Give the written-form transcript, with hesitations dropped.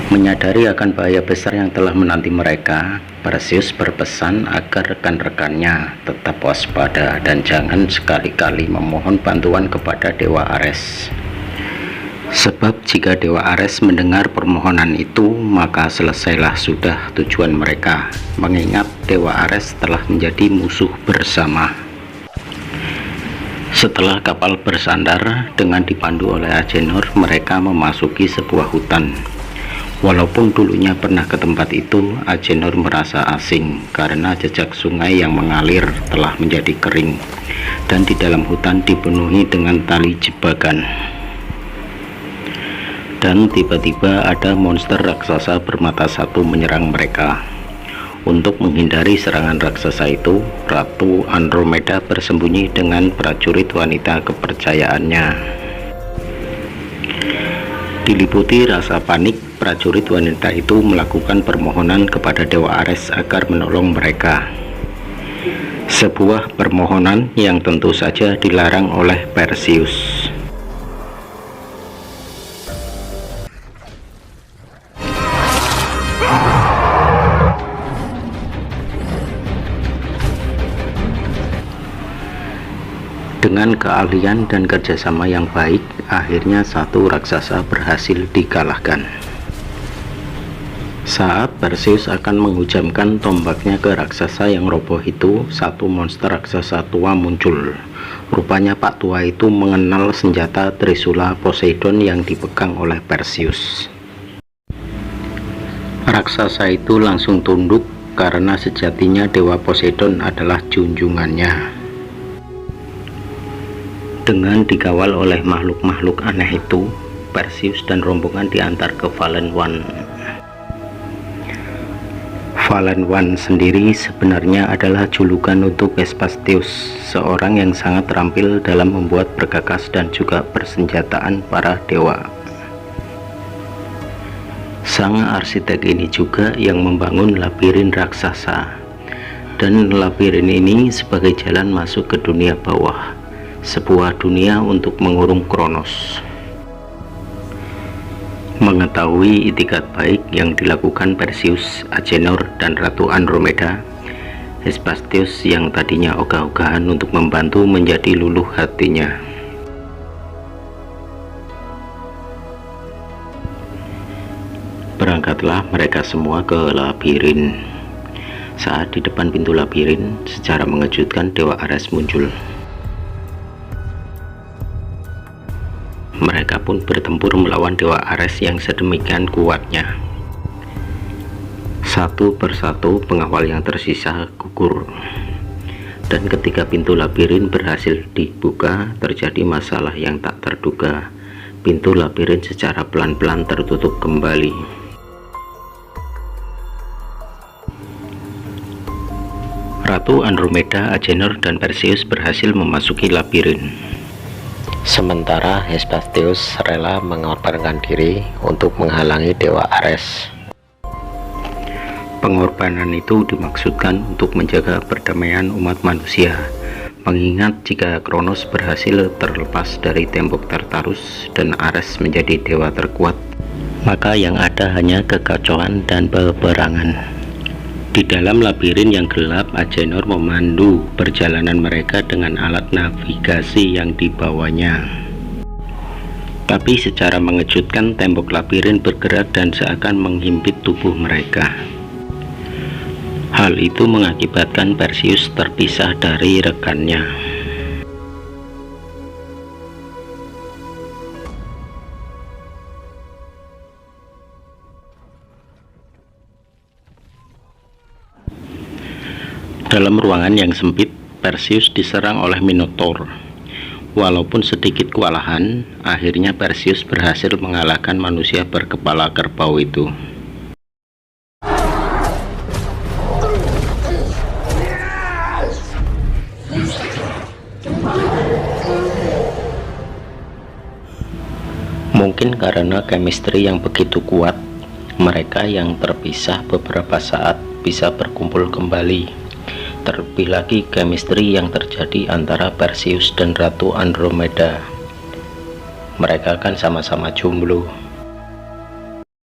Menyadari akan bahaya besar yang telah menanti mereka, Perseus berpesan agar rekan-rekannya tetap waspada dan jangan sekali-kali memohon bantuan kepada Dewa Ares. Sebab jika Dewa Ares mendengar permohonan itu, maka selesailah sudah tujuan mereka, mengingat Dewa Ares telah menjadi musuh bersama. Setelah kapal bersandar, dengan dipandu oleh Agenor, mereka memasuki sebuah hutan. Walaupun dulunya pernah ke tempat itu, Agenor merasa asing karena jejak sungai yang mengalir telah menjadi kering, dan di dalam hutan dipenuhi dengan tali jebakan. Dan tiba-tiba ada monster raksasa bermata satu menyerang mereka. Untuk menghindari serangan raksasa itu, Ratu Andromeda bersembunyi dengan prajurit wanita kepercayaannya. Diliputi rasa panik, prajurit wanita itu melakukan permohonan kepada Dewa Ares agar menolong mereka. Sebuah permohonan yang tentu saja dilarang oleh Perseus. Dengan keahlian dan kerjasama yang baik, akhirnya satu raksasa berhasil dikalahkan. Saat Perseus akan menghujamkan tombaknya ke raksasa yang roboh itu, satu monster raksasa tua muncul. Rupanya Pak Tua itu mengenal senjata Trisula Poseidon yang dipegang oleh Perseus. Raksasa itu langsung tunduk karena sejatinya Dewa Poseidon adalah junjungannya. Dengan dikawal oleh makhluk-makhluk aneh itu, Perseus dan rombongan diantar ke Fallen One. Fallen One sendiri sebenarnya adalah julukan untuk Hephaestus, seorang yang sangat terampil dalam membuat perkakas dan juga persenjataan para dewa. Sang arsitek ini juga yang membangun labirin raksasa, dan labirin ini sebagai jalan masuk ke dunia bawah, sebuah dunia untuk mengurung Kronos. Mengetahui itikat baik yang dilakukan Perseus, Agenor, dan Ratu Andromeda, Hephaestus yang tadinya ogah-ogahan untuk membantu menjadi luluh hatinya. Berangkatlah mereka semua ke labirin. Saat di depan pintu labirin, secara mengejutkan Dewa Ares muncul. Mereka pun bertempur melawan Dewa Ares yang sedemikian kuatnya. Satu persatu pengawal yang tersisa gugur, dan ketika pintu labirin berhasil dibuka, terjadi masalah yang tak terduga. Pintu labirin secara pelan-pelan tertutup kembali. Ratu Andromeda, Agenor, dan Perseus berhasil memasuki labirin. Sementara Hephaestus rela mengorbankan diri untuk menghalangi Dewa Ares. Pengorbanan itu dimaksudkan untuk menjaga perdamaian umat manusia, mengingat jika Kronos berhasil terlepas dari tembok Tartarus dan Ares menjadi dewa terkuat, maka yang ada hanya kekacauan dan peperangan. Di dalam labirin yang gelap, Agenor memandu perjalanan mereka dengan alat navigasi yang dibawanya. Tapi secara mengejutkan, tembok labirin bergerak dan seakan menghimpit tubuh mereka. Hal itu mengakibatkan Perseus terpisah dari rekannya. Dalam ruangan yang sempit, Perseus diserang oleh Minotaur. Walaupun sedikit kewalahan, akhirnya Perseus berhasil mengalahkan manusia berkepala kerbau itu. Mungkin karena chemistry yang begitu kuat, mereka yang terpisah beberapa saat bisa berkumpul kembali. Terlebih lagi chemistry yang terjadi antara Perseus dan Ratu Andromeda. Mereka kan sama-sama jomblo.